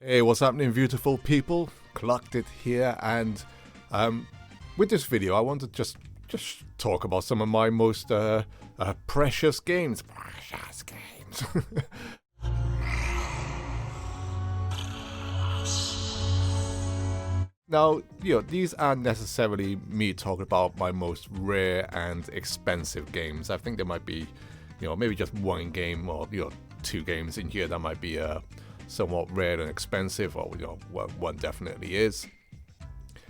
Hey, what's happening, beautiful people? Clocked it here, and with this video, I want to just talk about some of my most precious games. Precious games. Now, these aren't necessarily me talking about my most rare and expensive games. I think there might be, maybe just one game or two games in here that might be somewhat rare and expensive, or one definitely is.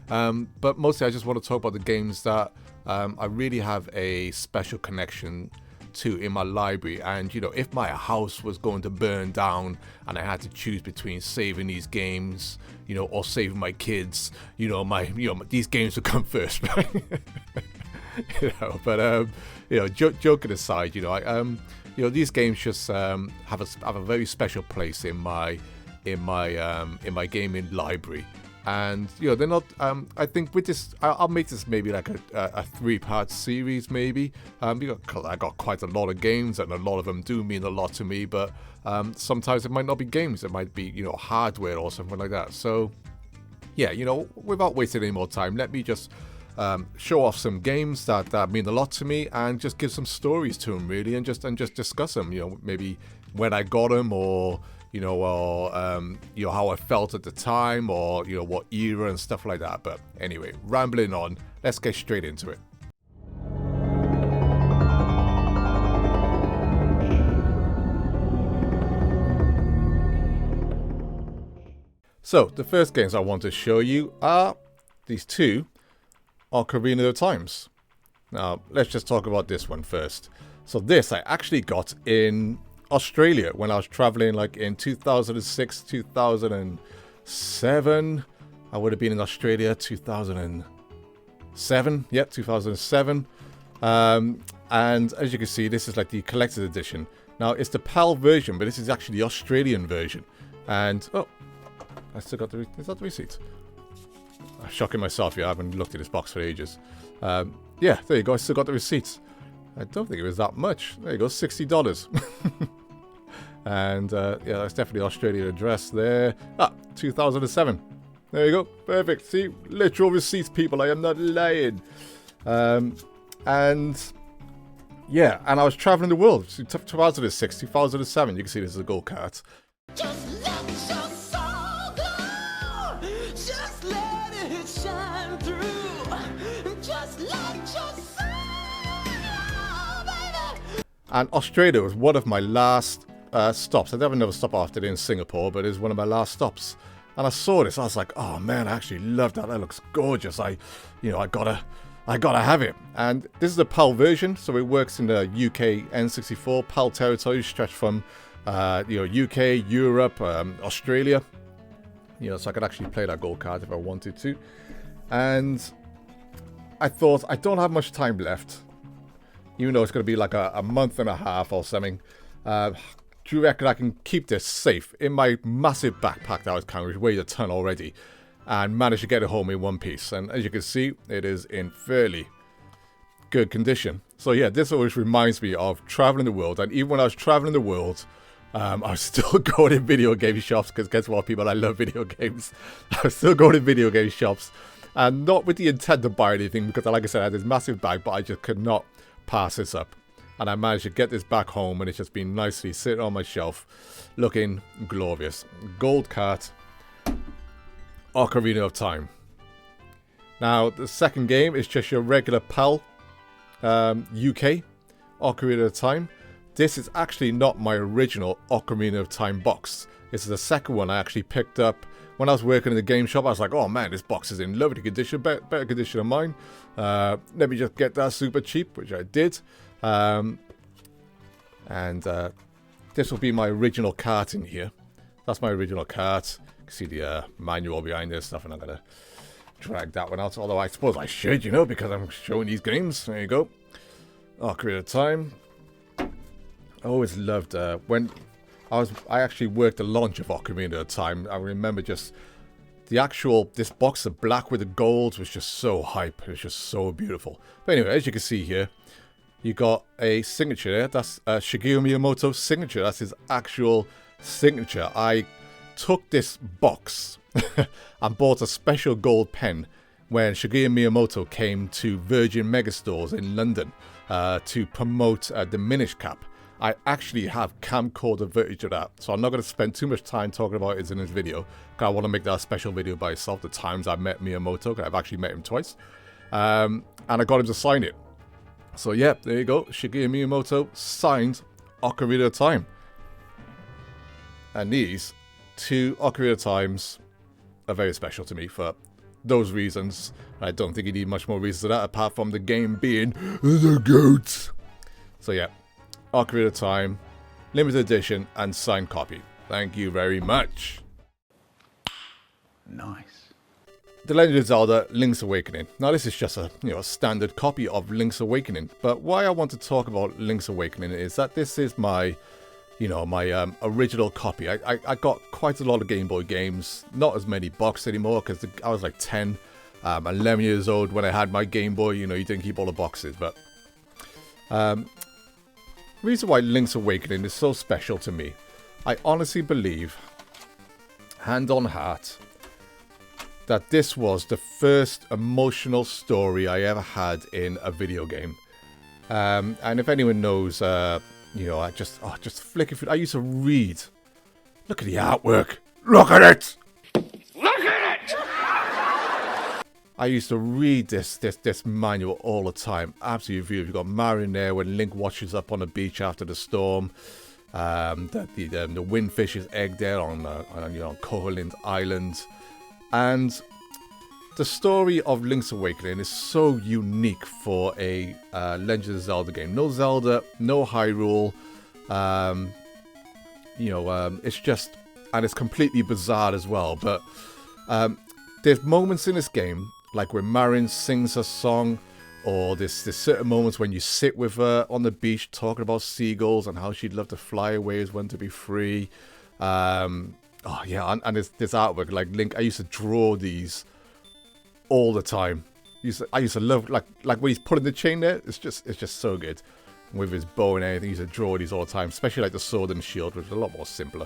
But mostly I just want to talk about the games that I really have a special connection to in my library. And if my house was going to burn down and I had to choose between saving these games, or saving my kids, these games would come first, right? But joking aside, these games just have a very special place in my gaming library. And they're not. I think with this, I'll make this maybe like a three-part series, maybe. I got quite a lot of games, and a lot of them do mean a lot to me. But sometimes it might not be games; it might be hardware or something like that. So yeah, without wasting any more time, let me just show off some games that mean a lot to me, and just give some stories to them, really, and just discuss them. Maybe when I got them, or how I felt at the time, or what era and stuff like that. But anyway, rambling on, let's get straight into it. So the first games I want to show you are these two Ocarina of Times. Now let's just talk about this one first. So this I actually got in Australia when I was traveling, like in 2006, 2007. I would have been in Australia 2007. Yep, 2007. And as you can see, this is like the collector's edition. Now it's the PAL version, but this is actually the Australian version. And oh, I still got the is that the receipt? I'm shocking myself here. I haven't looked at this box for ages. Yeah, there you go. I still got the receipts. I don't think it was that much. There you go, $60. And yeah, that's definitely Australian address there. 2007. There you go. Perfect. See, literal receipts, people. I am not lying. And yeah, and I was traveling the world. 2006, 2007. You can see this is a gold cart. Just let your soul glow. Just let it shine through. Just let your soul glow, baby. And Australia was one of my last stops. I did have another stop after it in Singapore, but it was one of my last stops. And I saw this, I was like, oh man, I actually love that. That looks gorgeous. I gotta have it. And this is a PAL version, so it works in the UK N64. PAL territories stretch from UK, Europe, Australia. So I could actually play that gold card if I wanted to. And I thought, I don't have much time left, even though it's going to be like a month and a half or something. Do you reckon I can keep this safe in my massive backpack that I was carrying, which weighed a ton already, and manage to get it home in one piece? And as you can see, it is in fairly good condition. So yeah, this always reminds me of traveling the world. And even when I was traveling the world, I was still going in video game shops, because guess what, people, I love video games. I was still going in video game shops, and not with the intent to buy anything, because like I said, I had this massive bag, but I just could not pass this up. And I managed to get this back home, and it's just been nicely sitting on my shelf, looking glorious. Gold cart, Ocarina of Time. Now, the second game is just your regular PAL UK Ocarina of Time. This is actually not my original Ocarina of Time box. This is the second one I actually picked up when I was working in the game shop. I was like, oh man, this box is in lovely condition, better condition than mine. Let me just get that super cheap, which I did. This will be my original cart in here. That's my original cart. You can see the manual behind this stuff, and I'm going to drag that one out. Although I suppose I should, because I'm showing these games. There you go. Ocarina of Time. I always loved when I actually worked the launch of Ocarina of Time. I remember just this box of black with the gold was just so hype. It was just so beautiful. But anyway, as you can see here, you got a signature there. That's Shigeru Miyamoto's signature. That's his actual signature. I took this box and bought a special gold pen when Shigeru Miyamoto came to Virgin Megastores in London to promote the Minish Cap. I actually have camcorder footage of that, so I'm not going to spend too much time talking about it in this video, because I want to make that a special video by itself, the times I met Miyamoto, because I've actually met him twice. And I got him to sign it. So yeah, there you go. Shigeru Miyamoto signed Ocarina of Time. And these two Ocarina of Times are very special to me for those reasons. I don't think you need much more reasons to that, apart from the game being the GOAT. So yeah, Ocarina of Time, limited edition, and signed copy. Thank you very much. Nice. The Legend of Zelda: Link's Awakening. Now this is just a standard copy of Link's Awakening, but why I want to talk about Link's Awakening is that this is my my original copy. I got quite a lot of Game Boy games, not as many boxes anymore, because I was like 10, 11 years old when I had my Game Boy. You didn't keep all the boxes, but the reason why Link's Awakening is so special to me, I honestly believe, hand on heart, that this was the first emotional story I ever had in a video game. And if anyone knows, I just flicking through. I used to read. Look at the artwork. Look at it. Look at it. I used to read this manual all the time. Absolutely beautiful. You've got Mario there when Link washes up on the beach after the storm. The windfish's egg there on Koholint Island. And the story of Link's Awakening is so unique for a Legend of Zelda game. No Zelda, no Hyrule. It's just, and it's completely bizarre as well. But there's moments in this game, like when Marin sings a song, or there's certain moments when you sit with her on the beach talking about seagulls and how she'd love to fly away as one to be free. Oh yeah, and there's this artwork, like Link. I used to draw these all the time. I used to love like when he's pulling the chain there. It's just so good. With his bow and everything, I used to draw these all the time, especially like the sword and shield, which is a lot more simpler.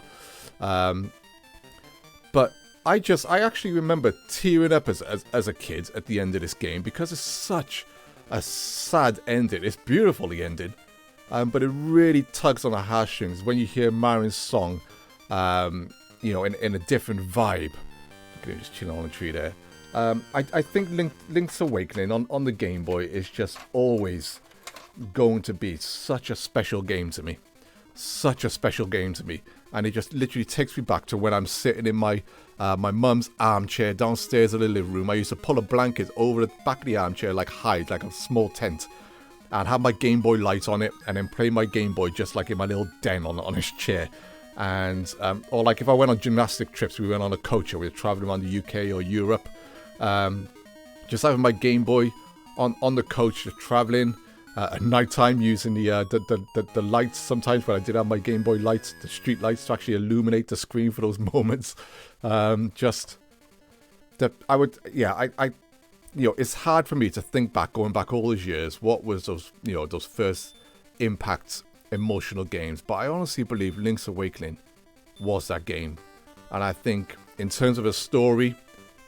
But I actually remember tearing up as a kid at the end of this game, because it's such a sad ending. It's beautifully ended, but it really tugs on the heartstrings when you hear Marin's song. In a different vibe. Look at him just chilling on a tree there. I think Link's Awakening on the Game Boy is just always going to be such a special game to me. Such a special game to me. And it just literally takes me back to when I'm sitting in my mum's armchair downstairs in the living room. I used to pull a blanket over the back of the armchair, like hide, like a small tent, and have my Game Boy light on it, and then play my Game Boy just like in my little den on his chair. And or like if I went on gymnastic trips, we went on a coach, or we were traveling around the UK or Europe, just having my Game Boy on the coach, just traveling at night time, using the lights sometimes when I did have my Game Boy lights, the street lights, to actually illuminate the screen for those moments. It's hard for me to think back, going back all those years, what was those first impacts, emotional games. But I honestly believe Link's Awakening was that game. And I think in terms of a story,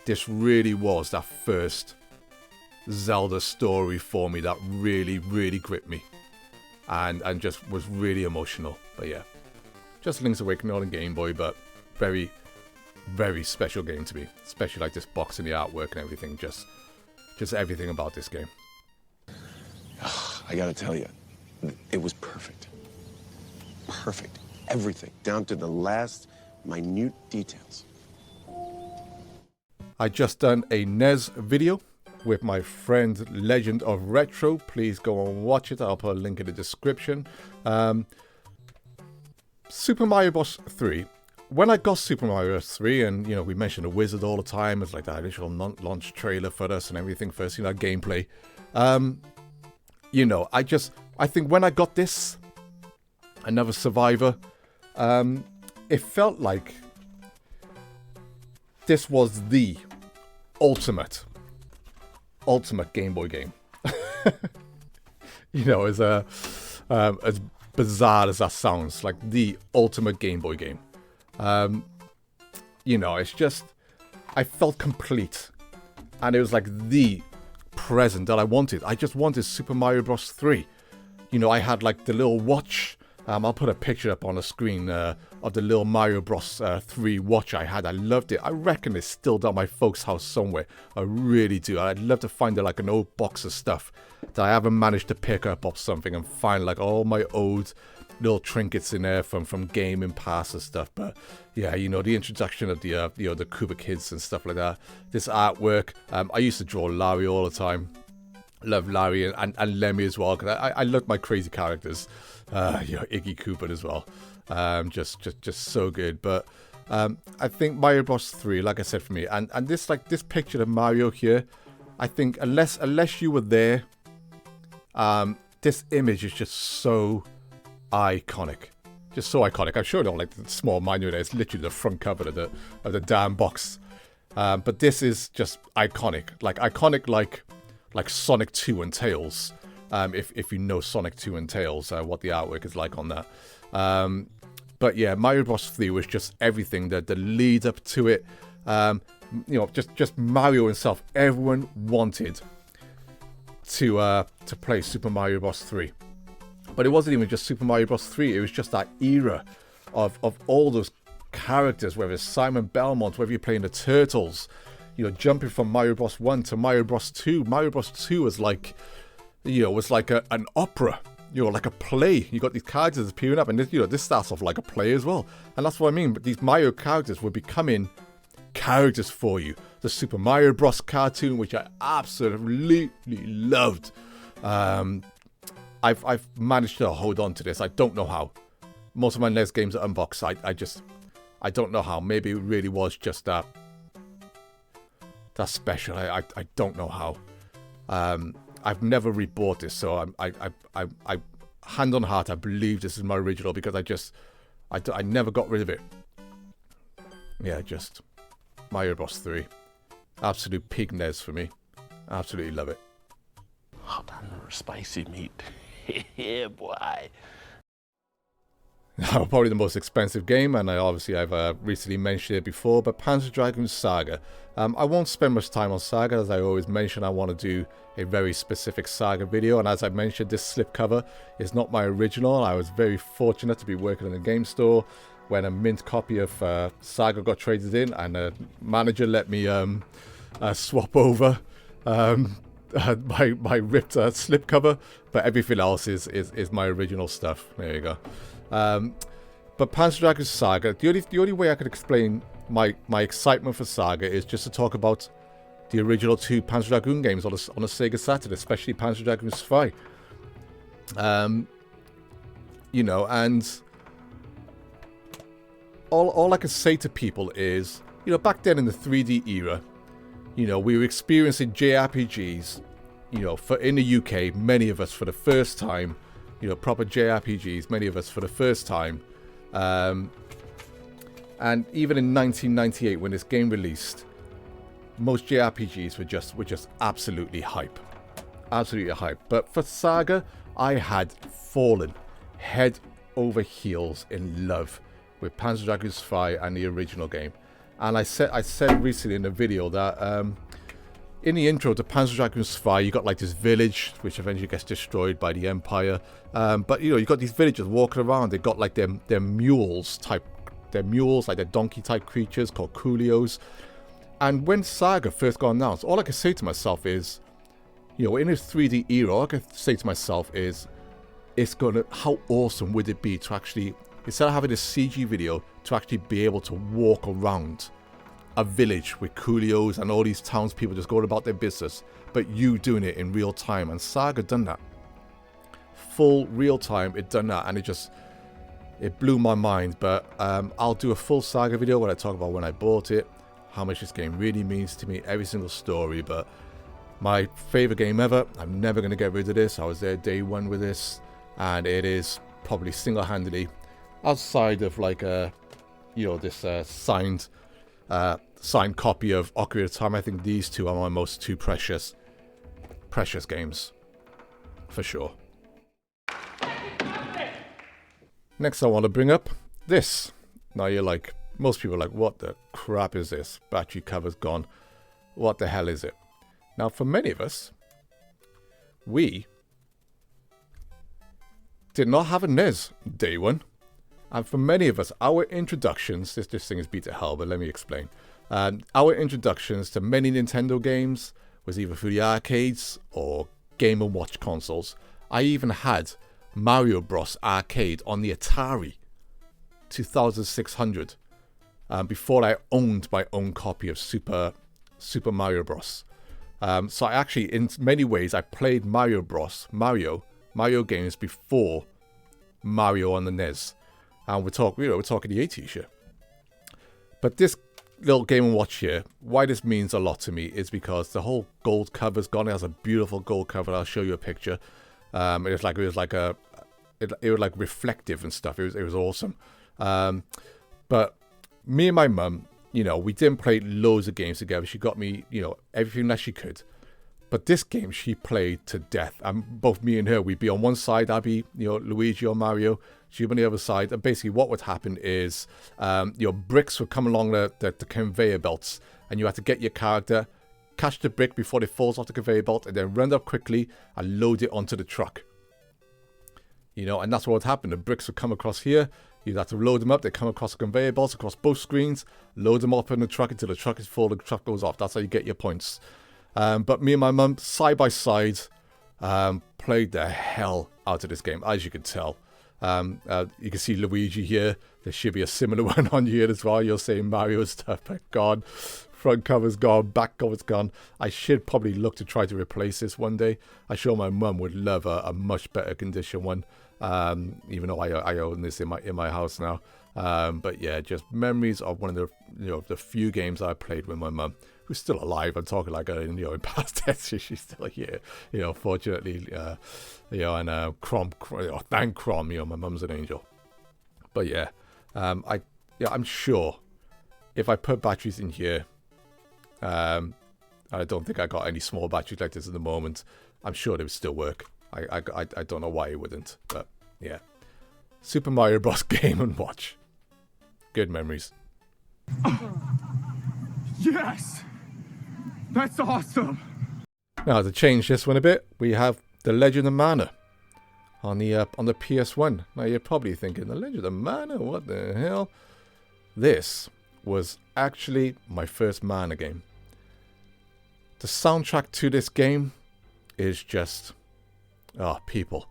this really was that first Zelda story for me that really, really gripped me. And just was really emotional. But yeah, just Link's Awakening on a Game Boy, but very, very special game to me. Especially like this box and the artwork and everything. Just everything about this game. I gotta tell you, it was perfect. Perfect. Everything, down to the last minute details. I just done a NES video with my friend Legend of Retro. Please go and watch it. I'll put a link in the description. Super Mario Bros. 3. When I got Super Mario Bros. 3, and we mention the Wizard all the time, it's like that initial launch trailer for us and everything first, gameplay. I think when I got this, another Survivor, it felt like this was the ultimate Game Boy game. As bizarre as that sounds, like the ultimate Game Boy game. You know, it's just, I felt complete. And it was like the present that I wanted. I just wanted Super Mario Bros. 3. You know, I had like the little watch. I'll put a picture up on the screen of the little Mario Bros. 3 watch I had. I loved it. I reckon it's still down my folks' house somewhere. I really do. I'd love to find like an old box of stuff that I haven't managed to pick up off something and find like all my old little trinkets in there from gaming past and stuff. But yeah, you know, the introduction of the the Koopa Kids and stuff like that. This artwork. I used to draw Larry all the time. Love Larry and Lemmy as well, because I love my crazy characters. You know, Iggy Koopa as well. Just so good. But I think Mario Bros 3, like I said, for me, and this picture of Mario here, I think unless you were there, this image is just so iconic. Just so iconic. I'm sure like the small manual there. It's literally the front cover of the damn box. But this is just iconic. Like Sonic 2 and Tails. If you know Sonic 2 and Tails, what the artwork is like on that. But yeah, Mario Bros 3 was just everything. The lead up to it. You know, just Mario himself. Everyone wanted to play Super Mario Bros 3. But it wasn't even just Super Mario Bros 3. It was just that era of all those characters, whether it's Simon Belmont, whether you're playing the Turtles, you know, jumping from Mario Bros 1 to Mario Bros 2. Mario Bros 2 was like, you know, was like an opera, you know, like a play. You got these characters appearing up, and this, you know, this starts off like a play as well. And that's what I mean. But these Mario characters were becoming characters for you. The Super Mario Bros cartoon, which I absolutely loved. I've managed to hold on to this. I don't know how. Most of my NES games are unboxed. I don't know how. Maybe it really was just that special. I don't know how. I've never rebought this, so I hand on heart, I believe this is my original, because I never got rid of it. Yeah, just Mario Bros 3. Absolute peak NES for me. Absolutely love it. Hot or spicy meat. Yeah, boy. Now, probably the most expensive game, and I've recently mentioned it before, but Panzer Dragoon Saga. I won't spend much time on Saga. As I always mention, I want to do a very specific Saga video, and as I mentioned, this slipcover is not my original. I was very fortunate to be working in a game store when a mint copy of Saga got traded in, and the manager let me swap over my ripped slipcover, but everything else is my original stuff. There you go. But Panzer Dragoon Saga, the only way I could explain my excitement for Saga is just to talk about the original 2 Panzer Dragoon games on a Sega Saturn, especially Panzer Dragoon Spy. You know, and all I can say to people is, you know, back then in the 3D era, you know, we were experiencing JRPGs, you know, in the UK, many of us for the first time, you know, proper JRPGs, many of us for the first time. And even in 1998, when this game released, most JRPGs were just absolutely hype. Absolutely hype. But for Saga, I had fallen head over heels in love with Panzer Dragoon Spy and the original game. And I said recently in a video that in the intro to Panzer Dragoon Spy, you got like this village which eventually gets destroyed by the Empire. But you know, you got these villagers walking around. They got like their mules, like their donkey type creatures called Coolios. And when Saga first got announced, all I could say to myself is, you know, in this 3D era, all I could say to myself is, how awesome would it be to actually, instead of having a CG video, to actually be able to walk around a village with Coolios and all these townspeople just going about their business, but you doing it in real time. And Saga done that. Full real time, it done that, and it blew my mind. But I'll do a full Saga video when I talk about when I bought it, how much this game really means to me, every single story. But my favorite game ever, I'm never going to get rid of this. I was there day one with this, and it is probably single-handedly, outside of like you know, this signed copy of Ocarina of Time, I think these two are my most two precious games, for sure. Next I want to bring up this. Now you're like, Most people are like, what the crap is this? Battery cover's gone. What the hell is it? Now, for many of us, we did not have a NES day one. And for many of us, our introductions, this thing is beat to hell, but let me explain. Our introductions to many Nintendo games was either through the arcades or Game & Watch consoles. I even had Mario Bros. Arcade on the Atari 2600 before I owned my own copy of Super Mario Bros. So I actually, in many ways, I played Mario games before Mario on the NES. And we're talking the 80s here. But this little Game & Watch here, why this means a lot to me is because the whole gold cover's gone. It has a beautiful gold cover. I'll show you a picture. It was like reflective and stuff. It was awesome. But me and my mum, we didn't play loads of games together. She got me, everything that she could. But this game she played to death. And both me and her, we'd be on one side. I'd be, Luigi or Mario. She'd be on the other side. And basically what would happen is, bricks would come along the conveyor belts. And you had to get your character, catch the brick before it falls off the conveyor belt, and then run up quickly and load it onto the truck. And that's what would happen. The bricks would come across here. You'd have to load them up. They come across the conveyor belts, across both screens. Load them up in the truck until the truck is full. The truck goes off. That's how you get your points. But me and my mum, side by side, played the hell out of this game, as you can tell. You can see Luigi here. There should be a similar one on here as well. You're saying Mario stuff, but God, front cover's gone, back cover's gone. I should probably look to try to replace this one day. I'm sure my mum would love a much better condition one. Even though I own this in my house now. But yeah, just memories of one of the few games I played with my mum, who's still alive. I'm talking like in past tense. She's still here, fortunately, and thank Crom, my mum's an angel. But yeah, I'm sure if I put batteries in here, I don't think I got any small batteries like this at the moment. I'm sure they would still work. I don't know why it wouldn't, but yeah. Super Mario Bros. Game & Watch. Good memories. Yes! That's awesome! Now, to change this one a bit, we have The Legend of Mana on the PS1. Now, you're probably thinking, The Legend of Mana? What the hell? This was actually my first Mana game. The soundtrack to this game is just... people.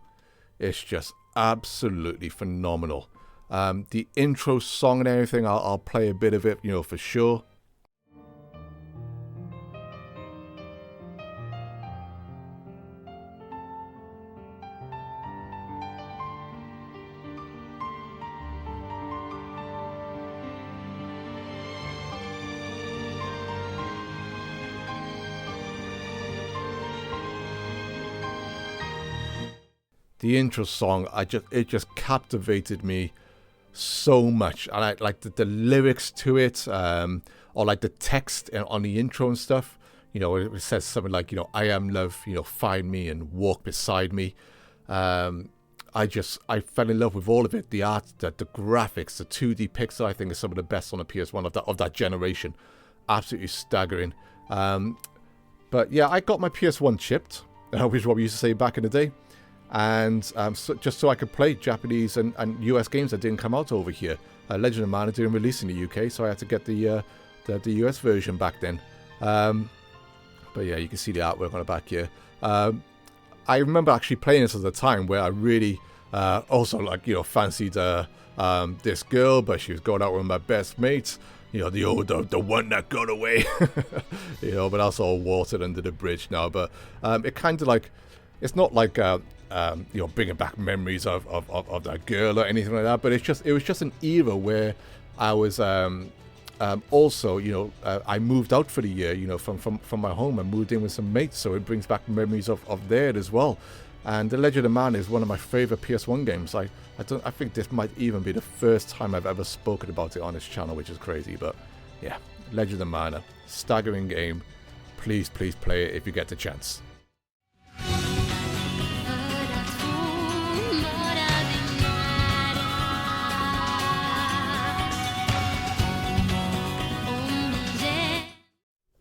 It's just absolutely phenomenal. The intro song and everything, I'll play a bit of it, for sure. The intro song, it just captivated me so much, and I like the lyrics to it, or like the text on the intro and stuff. It says something like, I am love, find me and walk beside me. I fell in love with all of it. The art, the graphics, the 2D pixel, I think is some of the best on the PS1 of that generation. Absolutely staggering. But yeah, I got my PS1 chipped, which is what we used to say back in the day. And just so I could play Japanese and US games that didn't come out over here. Legend of Mana didn't release in the UK, so I had to get the US version back then. But yeah, you can see the artwork on the back here. I remember actually playing this at a time where I really also fancied this girl, but she was going out with my best mates. The one that got away. But that's all watered under the bridge now. But it kind of like, it's not like bringing back memories of that girl or anything like that, but it was just an era where I was also I moved out for the year, from my home. I moved in with some mates, so it brings back memories of there as well. And The Legend of Mana is one of my favorite PS1 games. I think this might even be the first time I've ever spoken about it on this channel, which is crazy. But yeah, Legend of Mana, staggering game. Please play it if you get the chance.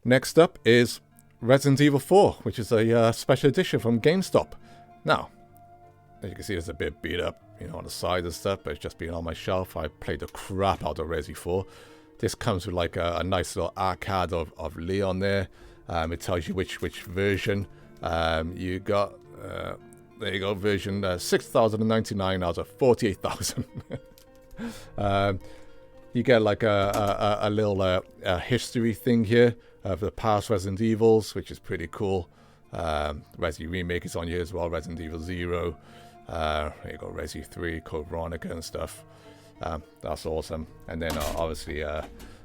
Next up is Resident Evil 4, which is a special edition from GameStop. Now, as you can see, it's a bit beat up, on the side and stuff, but it's just been on my shelf. I played the crap out of Resi 4. This comes with like a nice little arcade of Leon there. It tells you which version you got. There you go, version 6,099 out of 48,000. You get like a little history thing here of the past Resident Evils, which is pretty cool. Resi Remake is on here as well, Resident Evil 0. There you go, Resi 3, Code Veronica and stuff. That's awesome. And then obviously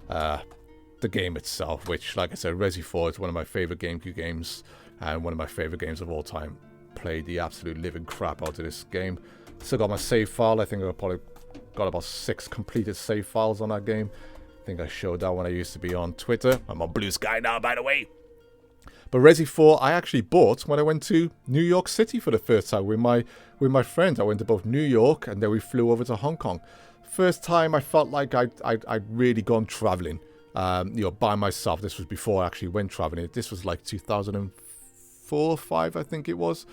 the game itself, which, like I said, Resi 4 is one of my favorite GameCube games and one of my favorite games of all time. Played the absolute living crap out of this game. Still got my save file. I think I probably got about 6 completed save files on that game. I think I showed that when I used to be on Twitter. I'm on Blue Sky now, by the way. But Resi 4 I actually bought when I went to New York City for the first time with my friend. I went to both New York and then we flew over to Hong Kong. First time I felt like I'd really gone traveling, by myself. This was before I actually went traveling. This was like 2004, 5, I think it was.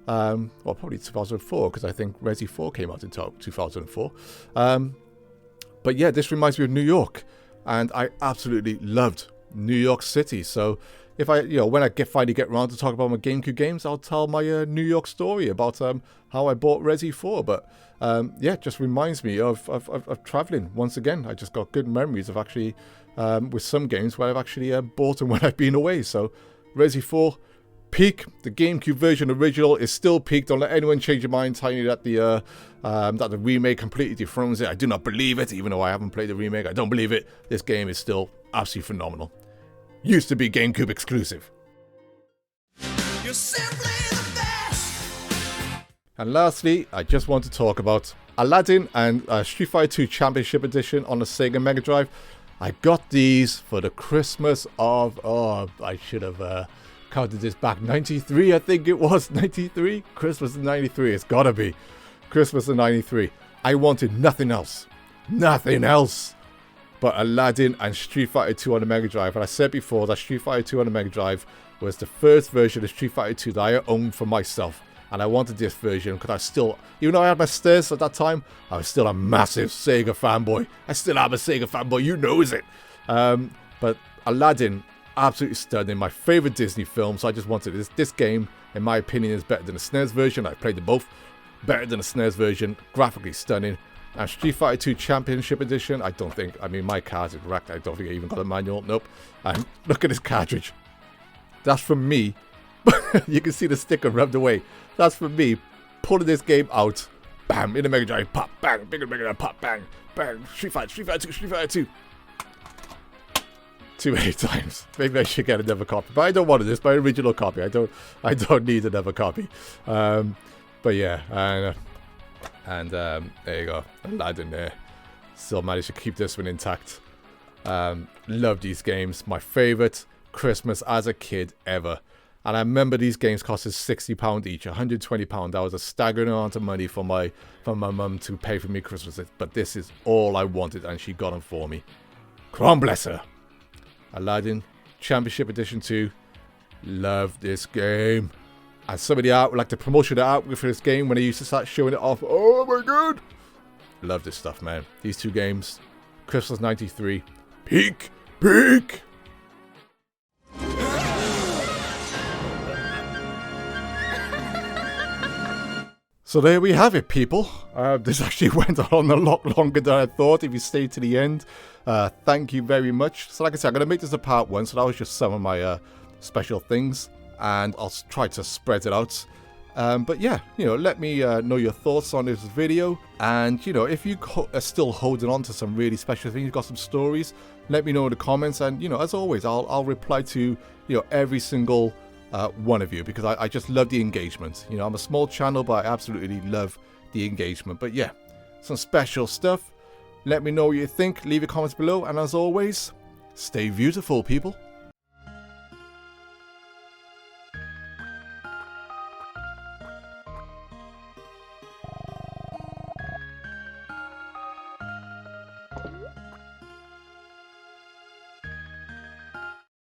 Well, probably 2004, because I think Resi 4 came out in 2004. But yeah, this reminds me of New York, and I absolutely loved New York City. So if I, when I finally get around to talk about my GameCube games, I'll tell my New York story about how I bought Resi 4. But yeah, just reminds me of traveling once again. I just got good memories of actually with some games where I've actually bought them when I've been away. So Resi 4. Peak. The GameCube version original is still peak. Don't let anyone change your mind telling you that the remake completely dethrones it. I do not believe it, even though I haven't played the remake. I don't believe it. This game is still absolutely phenomenal. Used to be GameCube exclusive. You're simply the best. And lastly, I just want to talk about Aladdin and Street Fighter 2 Championship Edition on the Sega Mega Drive. I got these for the Christmas of... I should have... counted this back, 93 I think it was, 93? Christmas of 93, it's gotta be. Christmas of 93. I wanted nothing else but Aladdin and Street Fighter 2 on the Mega Drive. And I said before that Street Fighter 2 on the Mega Drive was the first version of Street Fighter 2 that I owned for myself. And I wanted this version because I still, even though I had my SNES at that time, I was still a massive Sega fanboy. I still am a Sega fanboy, you knows it. But Aladdin, absolutely stunning. My favorite Disney film, so I just wanted this game, in my opinion, is better than the SNES version. I played them both. Better than the SNES version. Graphically stunning. And Street Fighter 2 Championship Edition, my card is wrecked. I don't think I even got a manual. Nope. And look at this cartridge. That's from me. You can see the sticker rubbed away. That's from me pulling this game out. Bam, in the Mega Drive. Pop, bang, bigger, Mega Drive, pop, bang, bang. Street Fighter 2. Too many times. Maybe I should get another copy, but I don't want it. It's my original copy. I don't need another copy. But yeah, and there you go, Aladdin there. Still managed to keep this one intact. Love these games. My favorite Christmas as a kid ever. And I remember these games costed £60 each, £120. That was a staggering amount of money for my mum to pay for me Christmas. But this is all I wanted, and she got them for me. Crown bless her. Aladdin Championship Edition 2. Love this game. And some of the art, like the promotional artwork for this game, when they used to start showing it off. Oh my god. Love this stuff, man. These two games. Christmas 93. Peak. So there we have it, people. This actually went on a lot longer than I thought if you stayed to the end. Thank you very much. So like I said, I'm going to make this a part 1, so that was just some of my special things. And I'll try to spread it out. But yeah, let me know your thoughts on this video. And, if you are still holding on to some really special things, you've got some stories, let me know in the comments. And, as always, I'll reply to, every single one of you, because I just love the engagement. I'm a small channel, but I absolutely love the engagement. But yeah, some special stuff. Let me know what you think. Leave your comments below. And as always, stay beautiful, people.